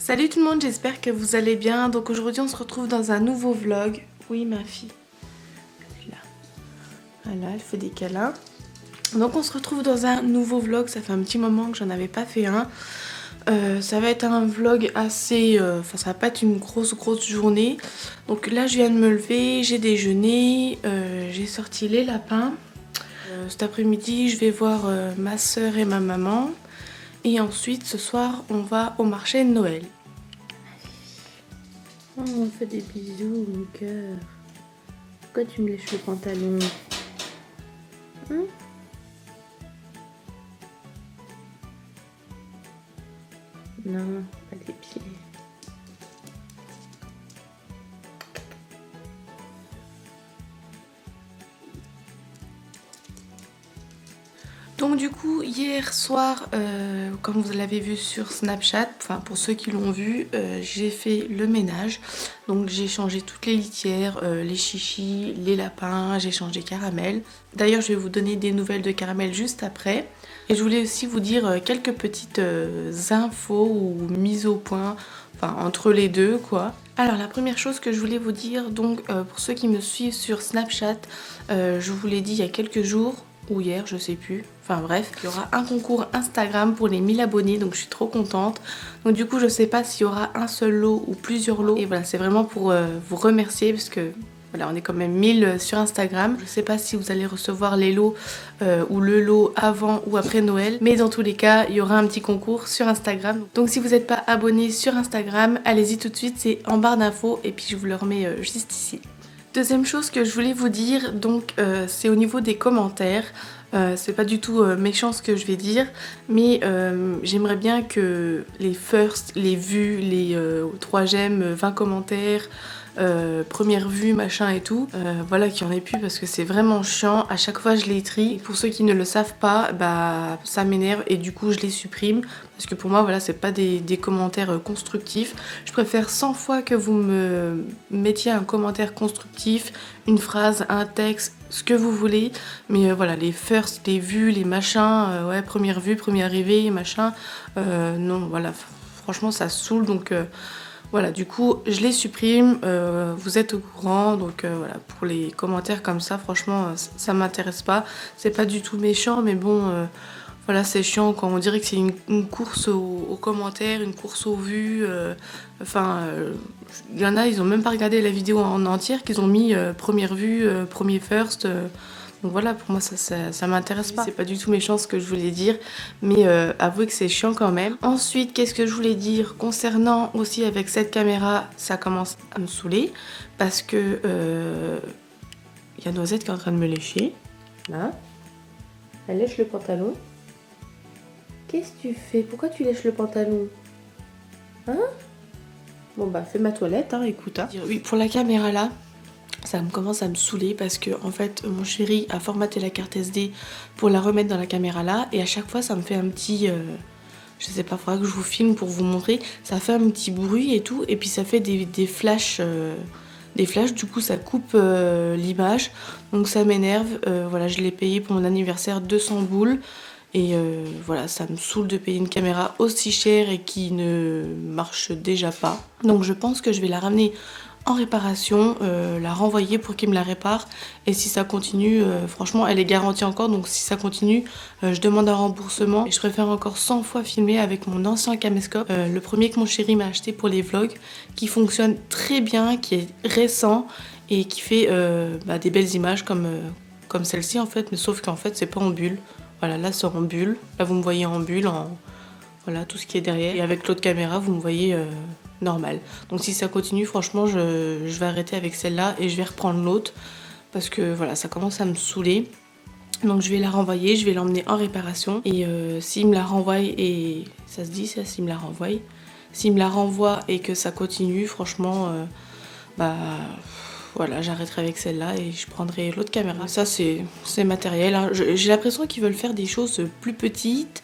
Salut tout le monde, j'espère que vous allez bien. Donc aujourd'hui on se retrouve dans un nouveau vlog. Oui ma fille, elle est là. Voilà, elle fait des câlins. Donc on se retrouve dans un nouveau vlog, ça fait un petit moment que j'en avais pas fait un. Ça va être un vlog assez... Enfin ça va pas être une grosse journée. Donc là je viens de me lever, j'ai déjeuné, j'ai sorti les lapins. Cet après-midi je vais voir ma soeur et ma maman. Et ensuite ce soir on va au marché de Noël. Oh, on fait des bisous, mon cœur. Pourquoi tu me lèches le pantalon? Non, pas les pieds. Donc du coup hier soir, comme vous l'avez vu sur Snapchat, enfin pour ceux qui l'ont vu, j'ai fait le ménage. Donc j'ai changé toutes les litières, les chichis, les lapins, j'ai changé Caramel. D'ailleurs je vais vous donner des nouvelles de Caramel juste après. Et je voulais aussi vous dire quelques petites infos ou mises au point, enfin entre les deux quoi. Alors la première chose que je voulais vous dire, donc pour ceux qui me suivent sur Snapchat, je vous l'ai dit il y a quelques jours, ou hier, je sais plus. Enfin bref, il y aura un concours Instagram pour les 1000 abonnés, donc je suis trop contente. Donc du coup, je sais pas s'il y aura un seul lot ou plusieurs lots. Et voilà, c'est vraiment pour vous remercier parce que voilà, on est quand même 1000 sur Instagram. Je sais pas si vous allez recevoir les lots ou le lot avant ou après Noël. Mais dans tous les cas, il y aura un petit concours sur Instagram. Donc si vous n'êtes pas abonné sur Instagram, allez-y tout de suite, c'est en barre d'infos. Et puis je vous le remets juste ici. Deuxième chose que je voulais vous dire, donc c'est au niveau des commentaires. C'est pas du tout méchant ce que je vais dire, mais j'aimerais bien que les first, les vues, les 3 j'aime, 20 commentaires, première vue, machin et tout, voilà qu'il y en ait plus parce que c'est vraiment chiant. À chaque fois je les trie. Et pour ceux qui ne le savent pas, bah ça m'énerve et du coup je les supprime parce que pour moi voilà c'est pas des commentaires constructifs. Je préfère 100 fois que vous me mettiez un commentaire constructif, une phrase, un texte, ce que vous voulez, mais voilà les first, les vues, les machins, ouais première vue, première arrivée, machin, non voilà franchement ça saoule donc voilà, du coup, je les supprime, vous êtes au courant, donc voilà, pour les commentaires comme ça, franchement, ça m'intéresse pas. C'est pas du tout méchant, mais bon, voilà, c'est chiant quand on dirait que c'est une course aux commentaires, une course aux vues. Enfin, il y en a, ils ont même pas regardé la vidéo en entière, qu'ils ont mis première vue, premier first. Donc voilà, pour moi ça m'intéresse pas. C'est pas du tout méchant ce que je voulais dire, mais avouez que c'est chiant quand même. Ensuite, qu'est-ce que je voulais dire concernant aussi avec cette caméra, ça commence à me saouler parce que y a Noisette qui est en train de me lécher. Là, elle lèche le pantalon. Qu'est-ce que tu fais? Pourquoi tu lèches le pantalon? Hein? Bon bah fais ma toilette, hein, écoute. Hein. Oui, pour la caméra là. Ça commence à me saouler parce que en fait mon chéri a formaté la carte SD pour la remettre dans la caméra là et à chaque fois ça me fait un petit je sais pas, faudra que je vous filme pour vous montrer, ça fait un petit bruit et tout et puis ça fait des flashs du coup ça coupe l'image donc ça m'énerve. Voilà, je l'ai payé pour mon anniversaire 200 boules et voilà, ça me saoule de payer une caméra aussi chère et qui ne marche déjà pas, donc je pense que je vais la ramener en réparation, la renvoyer pour qu'il me la répare et si ça continue, franchement elle est garantie encore donc si ça continue je demande un remboursement et je préfère encore 100 fois filmer avec mon ancien caméscope, le premier que mon chéri m'a acheté pour les vlogs, qui fonctionne très bien, qui est récent et qui fait des belles images comme celle-ci en fait, mais sauf qu'en fait c'est pas en bulle. Voilà, là c'est en bulle, là vous me voyez en bulle, voilà tout ce qui est derrière et avec l'autre caméra vous me voyez normal. Donc si ça continue, franchement je vais arrêter avec celle-là et je vais reprendre l'autre parce que voilà ça commence à me saouler. Donc je vais la renvoyer, je vais l'emmener en réparation et s'il me la renvoie et ça se dit ça, s'il me la renvoie, s'il me la renvoie et que ça continue, franchement voilà, j'arrêterai avec celle-là et je prendrai l'autre caméra. Ça c'est matériel, hein. J'ai l'impression qu'ils veulent faire des choses plus petites,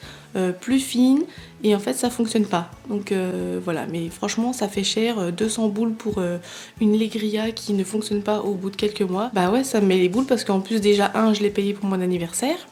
plus fines et en fait ça fonctionne pas. Donc voilà, mais franchement ça fait cher, 200 boules pour une Legria qui ne fonctionne pas au bout de quelques mois. Bah ouais, ça me met les boules parce qu'en plus déjà je l'ai payé pour mon anniversaire.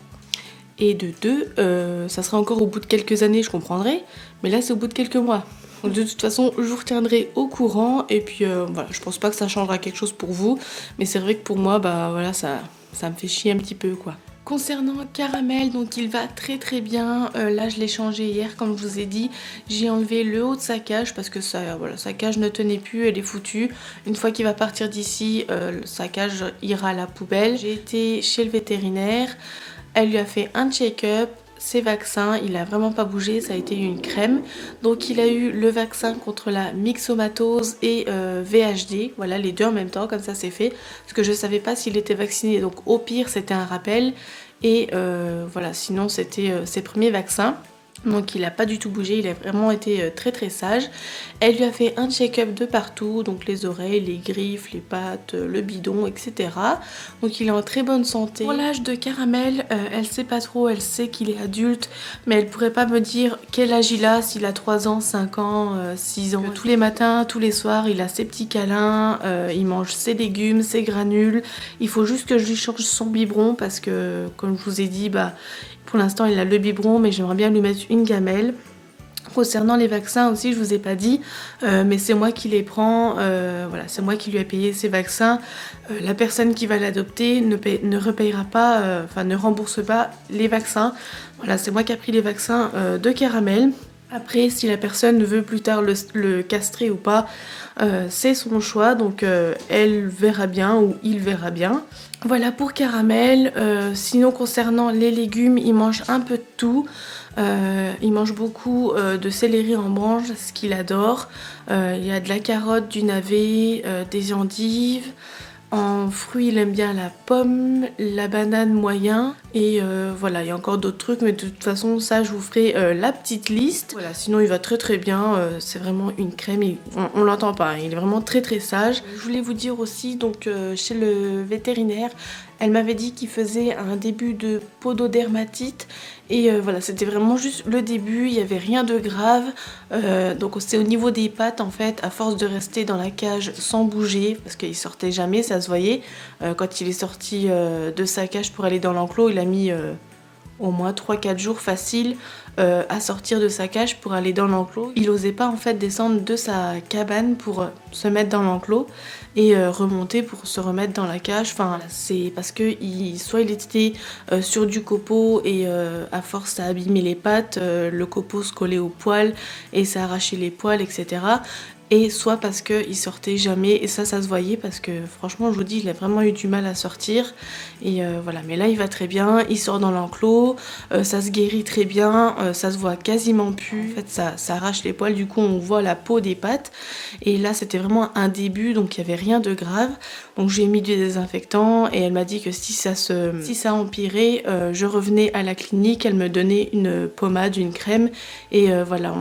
Et de deux, ça sera encore au bout de quelques années, je comprendrai. Mais là c'est au bout de quelques mois. Donc de toute façon, je vous retiendrai au courant et puis voilà, je pense pas que ça changera quelque chose pour vous, mais c'est vrai que pour moi, bah voilà, ça me fait chier un petit peu quoi. Concernant Caramel, donc il va très bien. Là je l'ai changé hier comme je vous ai dit. J'ai enlevé le haut de sa cage parce que ça, voilà, sa cage ne tenait plus, elle est foutue. Une fois qu'il va partir d'ici, sa cage ira à la poubelle. J'ai été chez le vétérinaire, elle lui a fait un check-up. Ses vaccins, il a vraiment pas bougé, ça a été une crème. Donc il a eu le vaccin contre la myxomatose et VHD, voilà les deux en même temps, comme ça c'est fait. Parce que je savais pas s'il était vacciné, donc au pire c'était un rappel. Et voilà, sinon c'était ses premiers vaccins. Donc il n'a pas du tout bougé, il a vraiment été très sage. Elle lui a fait un check-up de partout, donc les oreilles, les griffes, les pattes, le bidon, etc. Donc il est en très bonne santé. Pour l'âge de Caramel, elle sait pas trop, elle sait qu'il est adulte, mais elle pourrait pas me dire quel âge il a, s'il a 3 ans, 5 ans, 6 ans. Tous les matins, tous les soirs, il a ses petits câlins, il mange ses légumes, ses granules. Il faut juste que je lui change son biberon parce que, comme je vous ai dit, bah pour l'instant il a le biberon, mais j'aimerais bien lui mettre une gamelle. Concernant les vaccins aussi, je vous ai pas dit, mais c'est moi qui les prends, voilà, c'est moi qui lui ai payé ses vaccins. La personne qui va l'adopter ne repayera pas, enfin ne rembourse pas les vaccins. Voilà, c'est moi qui ai pris les vaccins de Caramel. Après, si la personne veut plus tard le castrer ou pas, c'est son choix, donc elle verra bien ou il verra bien. Voilà pour Caramel. Sinon concernant les légumes, il mange un peu de tout. Il mange beaucoup de céleri en branche, ce qu'il adore. Il y a de la carotte, du navet, des endives. En fruits, il aime bien la pomme, la banane moyen et voilà, il y a encore d'autres trucs, mais de toute façon ça je vous ferai la petite liste. Voilà, sinon il va très bien, c'est vraiment une crème, on l'entend pas, il est vraiment très sage. Je voulais vous dire aussi, donc chez le vétérinaire, elle m'avait dit qu'il faisait un début de pododermatite et voilà, c'était vraiment juste le début, il n'y avait rien de grave. Donc c'est au niveau des pattes en fait, à force de rester dans la cage sans bouger, parce qu'il sortait jamais, ça se voyait. Quand il est sorti de sa cage pour aller dans l'enclos, il a mis au moins 3-4 jours facile à sortir de sa cage pour aller dans l'enclos. Il n'osait pas en fait descendre de sa cabane pour se mettre dans l'enclos et remonter pour se remettre dans la cage. Enfin, c'est parce que soit il était sur du copeau et à force ça abîmait les pattes, le copeau se collait au poil et ça arrachait les poils, etc. Et soit parce qu'il sortait jamais et ça se voyait parce que franchement je vous dis il a vraiment eu du mal à sortir et voilà, mais là il va très bien, il sort dans l'enclos, ça se guérit très bien, ça se voit quasiment plus, en fait ça arrache les poils, du coup on voit la peau des pattes et là c'était vraiment un début donc il n'y avait rien de grave, donc j'ai mis du désinfectant et elle m'a dit que si ça empirait, je revenais à la clinique, elle me donnait une pommade, une crème et voilà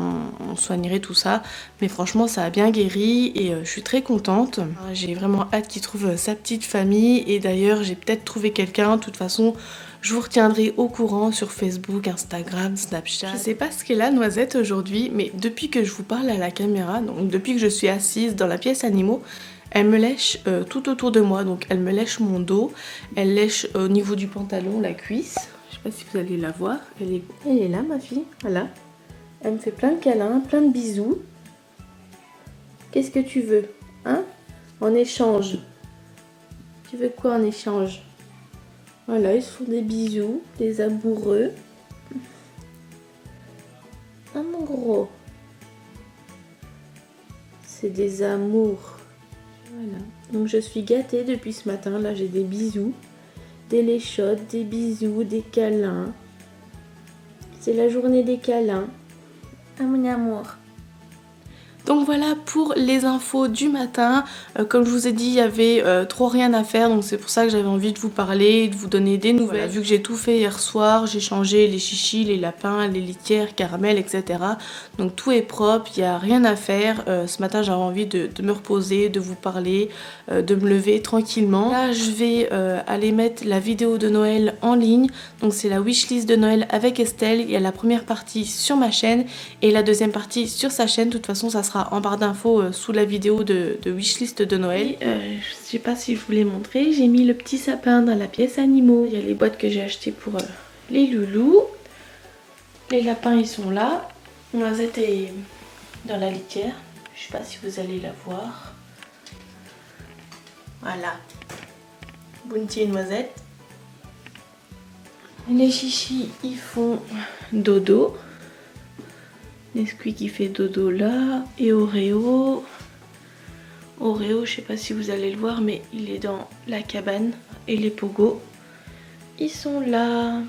on soignerait tout ça, mais franchement ça a bien guéri et je suis très contente. J'ai vraiment hâte qu'il trouve sa petite famille et d'ailleurs j'ai peut-être trouvé quelqu'un. De toute façon je vous retiendrai au courant sur Facebook, Instagram, Snapchat. Je sais pas ce qu'est la Noisette aujourd'hui, mais depuis que je vous parle à la caméra, donc depuis que je suis assise dans la pièce animaux, elle me lèche tout autour de moi, donc elle me lèche mon dos, elle lèche au niveau du pantalon, la cuisse. Je sais pas si vous allez la voir, elle est là ma fille, voilà. Elle me fait plein de câlins, plein de bisous. Qu'est-ce que tu veux, hein? En échange. Tu veux quoi en échange? Voilà, ils se font des bisous, des amoureux. Ah mon gros. C'est des amours. Voilà. Donc je suis gâtée depuis ce matin. Là j'ai des bisous, des léchottes, des bisous, des câlins. C'est la journée des câlins. Ah mon amour. Donc voilà pour les infos du matin. Comme je vous ai dit, il y avait trop rien à faire, donc c'est pour ça que j'avais envie de vous parler, de vous donner des nouvelles. Voilà, vu que j'ai tout fait hier soir, j'ai changé les chichis, les lapins, les litières, Caramel, etc. Donc tout est propre, il n'y a rien à faire. Ce matin j'avais envie de me reposer, de vous parler, de me lever tranquillement. Là je vais aller mettre la vidéo de Noël en ligne. Donc c'est la wishlist de Noël avec Estelle. Il y a la première partie sur ma chaîne et la deuxième partie sur sa chaîne. De toute façon ça sera en barre d'infos sous la vidéo de wishlist de Noël. Je sais pas si je vous l'ai montré, j'ai mis le petit sapin dans la pièce animaux. Il y a les boîtes que j'ai achetées pour les loulous. Les lapins ils sont là. Noisette est dans la litière. Je sais pas si vous allez la voir. Voilà. Bounty et noisette. Les chichis, ils font dodo. Nesquik qui fait dodo là. Et Oreo. Oreo, je sais pas si vous allez le voir, mais il est dans la cabane. Et les pogos, ils sont là.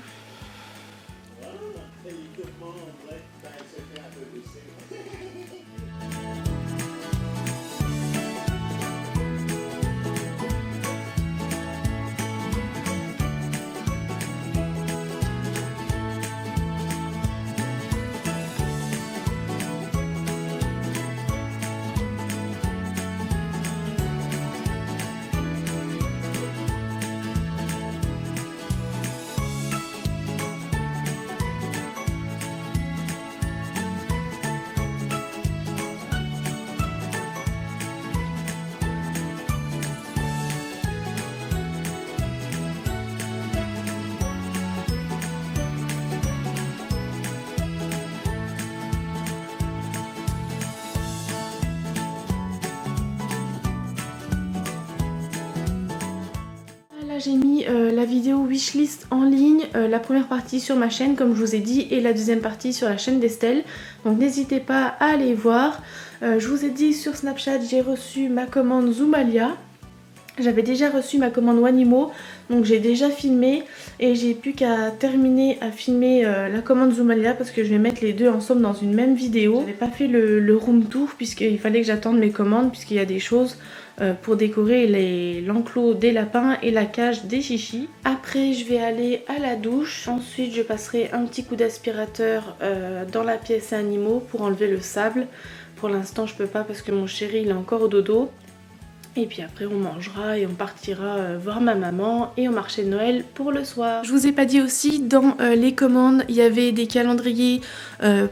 J'ai mis la vidéo wishlist en ligne, la première partie sur ma chaîne comme je vous ai dit et la deuxième partie sur la chaîne d'Estelle. Donc n'hésitez pas à aller voir. Je vous ai dit sur Snapchat j'ai reçu ma commande Zoomalia. J'avais déjà reçu ma commande Wanimo, donc j'ai déjà filmé et j'ai plus qu'à terminer à filmer la commande Zoomalia parce que je vais mettre les deux ensemble dans une même vidéo. Je n'avais pas fait le room tour puisqu'il fallait que j'attende mes commandes puisqu'il y a des choses pour décorer l'enclos des lapins et la cage des chichis. Après je vais aller à la douche, ensuite je passerai un petit coup d'aspirateur dans la pièce animaux pour enlever le sable. Pour l'instant je peux pas parce que mon chéri il est encore au dodo. Et puis après on mangera et on partira voir ma maman et au marché de Noël pour le soir. Je vous ai pas dit aussi, dans les commandes il y avait des calendriers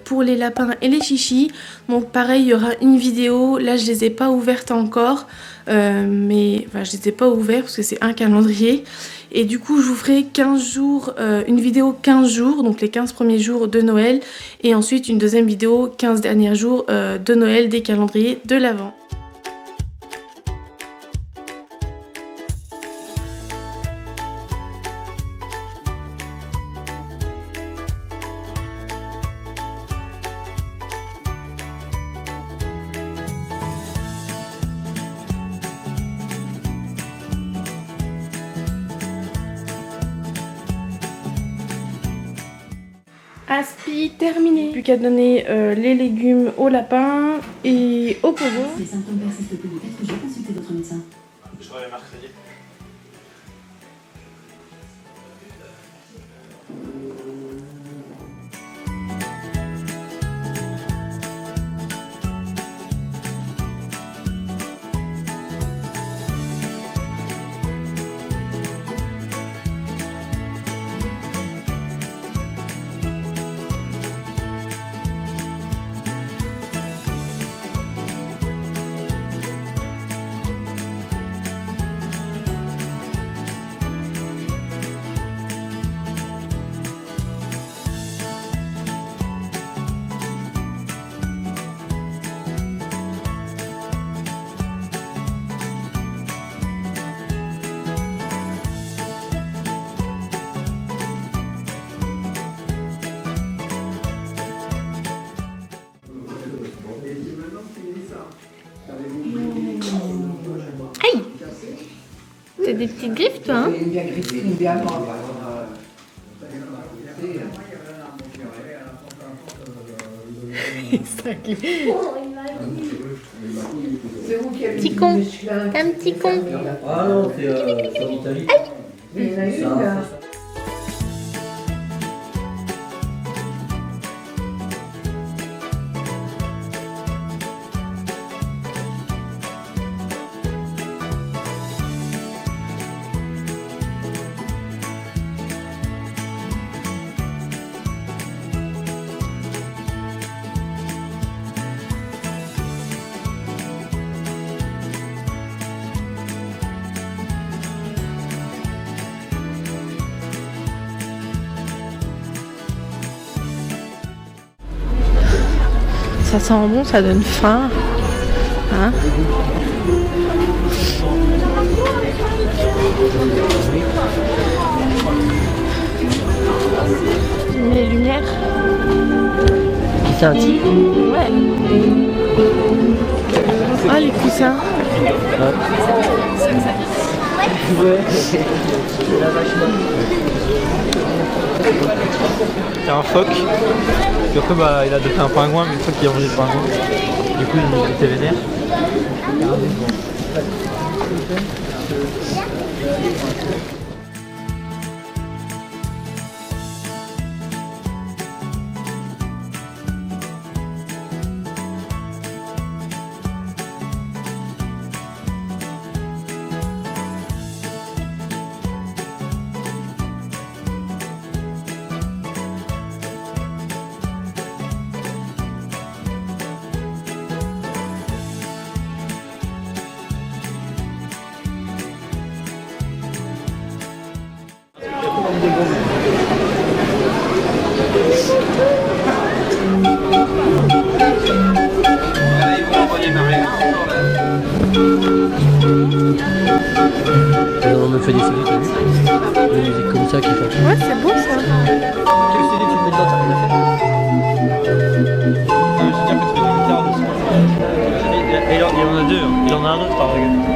pour les lapins et les chichis. Donc pareil il y aura une vidéo, là je les ai pas ouvertes encore. Mais enfin, je les ai pas ouverts parce que c'est un calendrier. Et du coup je vous ferai 15 jours, une vidéo 15 jours, donc les 15 premiers jours de Noël. Et ensuite une deuxième vidéo 15 derniers jours de Noël des calendriers de l'Avent. Aspi terminé. Plus qu'à donner les légumes au lapin et au pogo. Si les symptômes persistent plus de 4 jours, consultez votre médecin. Je travaille mercredi. Aïe! T'as des petites griffes toi hein? Une bien griffée, une bien grande. C'est vous qui avez Petit dit con. muscle, hein. T'es un petit con. Ah non, c'est en Italie. Il y en a une, là. Ça sent bon, ça donne faim. Hein? Les lumières. C'est un type. Ouais. Ah, les coussins. Ouais. C'est un phoque. Puis après, bah, il a adopté un pingouin, mais une fois qu'il a mangé le pingouin, du coup, il était vénère. On me fait des CD, t'as vu? Des musiques comme ça qui font. Ouais, c'est beau ça. Quel CD tu mets dedans, t'as rien fait? J'ai déjà fait de guitare dessus. Il en a deux, hein. Il en a un autre par exemple.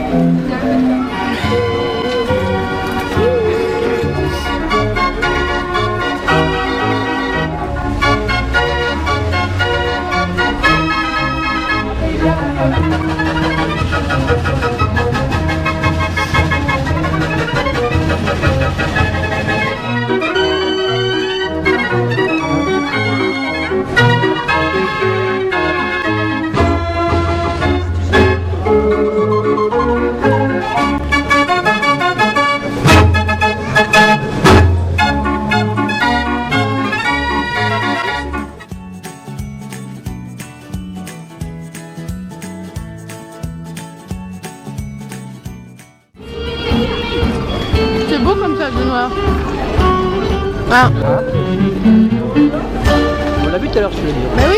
C'est beau comme ça, de noir. Ah. On l'a vu tout à l'heure sur le mur. Bah oui.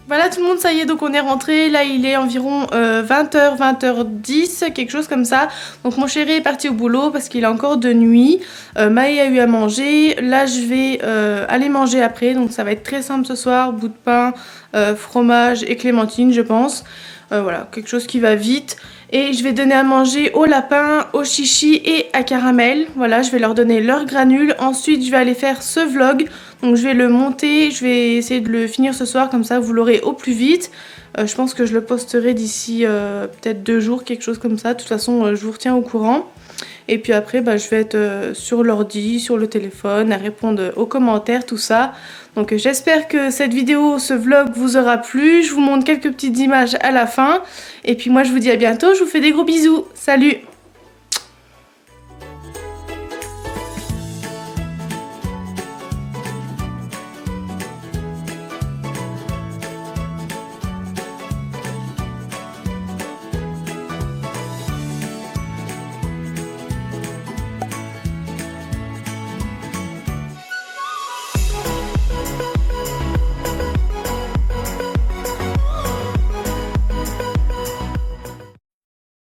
Voilà tout le monde, ça y est, donc on est rentré. Là il est environ 20h, 20h10, quelque chose comme ça. Donc mon chéri est parti au boulot parce qu'il est encore de nuit. Maë a eu à manger. Là je vais aller manger après, donc ça va être très simple ce soir. Bout de pain, fromage et clémentine je pense. Voilà, quelque chose qui va vite. Et je vais donner à manger aux lapins, aux chichis et à Caramel. Voilà, je vais leur donner leurs granules. Ensuite, je vais aller faire ce vlog. Donc je vais le monter, je vais essayer de le finir ce soir, comme ça vous l'aurez au plus vite. Je pense que je le posterai d'ici peut-être 2 jours, quelque chose comme ça. De toute façon, je vous retiens au courant. Et puis après, je vais être sur l'ordi, sur le téléphone, à répondre aux commentaires, tout ça. Donc j'espère que cette vidéo, ce vlog vous aura plu. Je vous montre quelques petites images à la fin. Et puis moi, je vous dis à bientôt. Je vous fais des gros bisous. Salut!